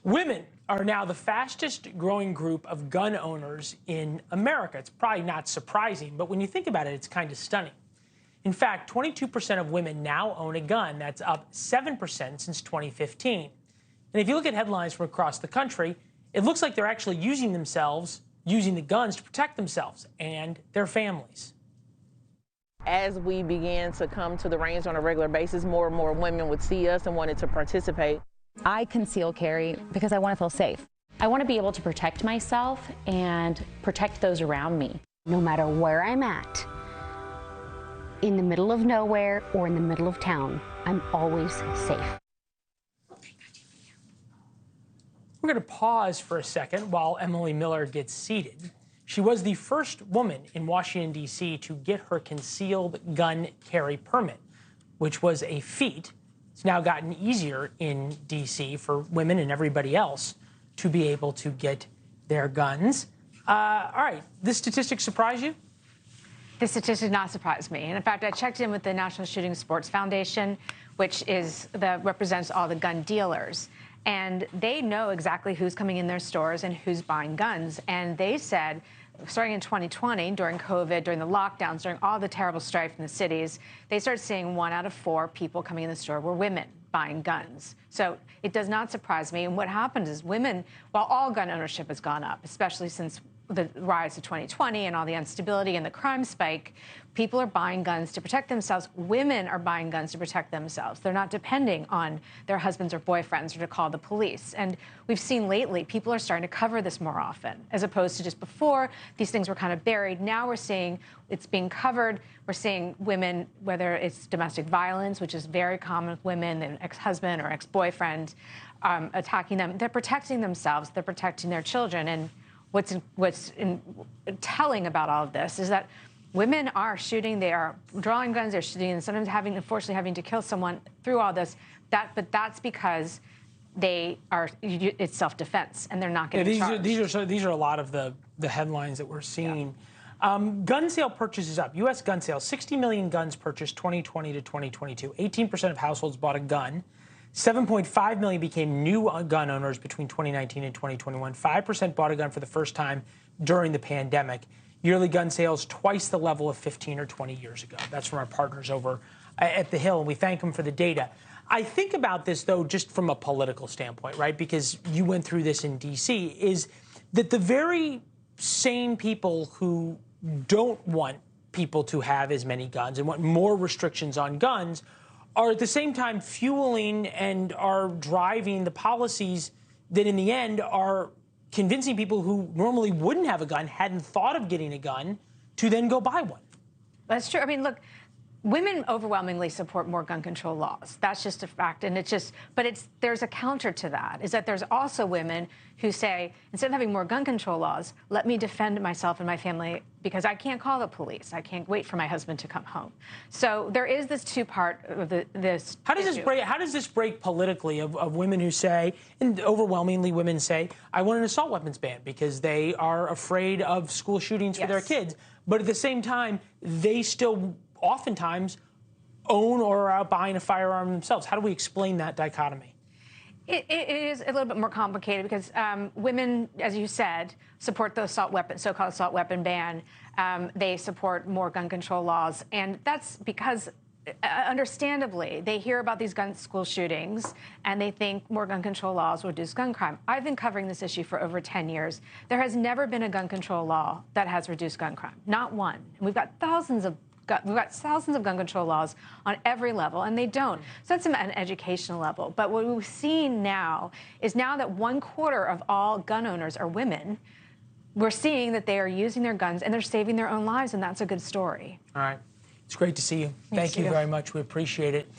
Women are now the fastest growing group of gun owners in America. It's probably not surprising, but when you think about it, it's kind of stunning. In fact, 22% of women now own a gun. That's up 7% since 2015. And if you look at headlines from across the country, it looks like they're actually using the guns to protect themselves and their families. As we began to come to the range on a regular basis, more and more women would see us and wanted to participate. I conceal carry because I want to feel safe. I want to be able to protect myself and protect those around me. No matter where I'm at, in the middle of nowhere or in the middle of town, I'm always safe. We're going to pause for a second while Emily Miller gets seated. She was the first woman in Washington, D.C. to get her concealed gun carry permit, which was a feat. It's now gotten easier in D.C. for women and everybody else to be able to get their guns. All right, this statistic surprise you? This statistic did not surprise me. And in fact, I checked in with the National Shooting Sports Foundation, which represents all the gun dealers. And they know exactly who's coming in their stores and who's buying guns. And they said, starting in 2020, during COVID, during the lockdowns, during all the terrible strife in the cities, they started seeing 1 out of 4 people coming in the store were women buying guns. So it does not surprise me. And what happens is women, while all gun ownership has gone up, especially since the rise of 2020 and all the instability and the crime spike, people are buying guns to protect themselves. Women are buying guns to protect themselves. They're not depending on their husbands or boyfriends or to call the police. And we've seen lately people are starting to cover this more often, as opposed to just before. These things were kind of buried. Now we're seeing it's being covered. We're seeing women, whether it's domestic violence, which is very common with women, an ex-husband or ex-boyfriend attacking them. They're protecting themselves. They're protecting their children. And what's telling about all of this is that women are shooting, they are drawing guns, they're shooting, and sometimes unfortunately having to kill someone through all this. But that's because it's self-defense, and they're not getting charged. These are a lot of the headlines that we're seeing. Yeah. Gun sale purchases up. U.S. gun sales, 60 million guns purchased 2020 to 2022. 18% of households bought a gun. 7.5 million became new gun owners between 2019 and 2021. 5% bought a gun for the first time during the pandemic. Yearly gun sales twice the level of 15 or 20 years ago. That's from our partners over at The Hill, and we thank them for the data. I think about this, though, just from a political standpoint, right? Because you went through this in D.C., is that the very same people who don't want people to have as many guns and want more restrictions on guns are at the same time fueling and are driving the policies that in the end are convincing people who normally wouldn't have a gun, hadn't thought of getting a gun, to then go buy one. That's true. I mean, look, women overwhelmingly support more gun control laws. That's just a fact. And there's a counter to that, is that there's also women who say, instead of having more gun control laws, let me defend myself and my family because I can't call the police. I can't wait for my husband to come home. So there is this two-part of this. How does this break politically of women who say, and overwhelmingly women say, I want an assault weapons ban because they are afraid of school shootings for their kids. But at the same time, they still oftentimes own or are out buying a firearm themselves. How do we explain that dichotomy? It is a little bit more complicated because women, as you said, support the so-called assault weapon ban. They support more gun control laws, and that's because, understandably, they hear about these school shootings and they think more gun control laws will reduce gun crime. I've been covering this issue for over 10 years. There has never been a gun control law that has reduced gun crime, not one. And we've got thousands of gun control laws on every level, and they don't. So that's an educational level. But what we've seen now is now that 1/4 of all gun owners are women, we're seeing that they are using their guns and they're saving their own lives, and that's a good story. All right. It's great to see you. Thank you very much. We appreciate it.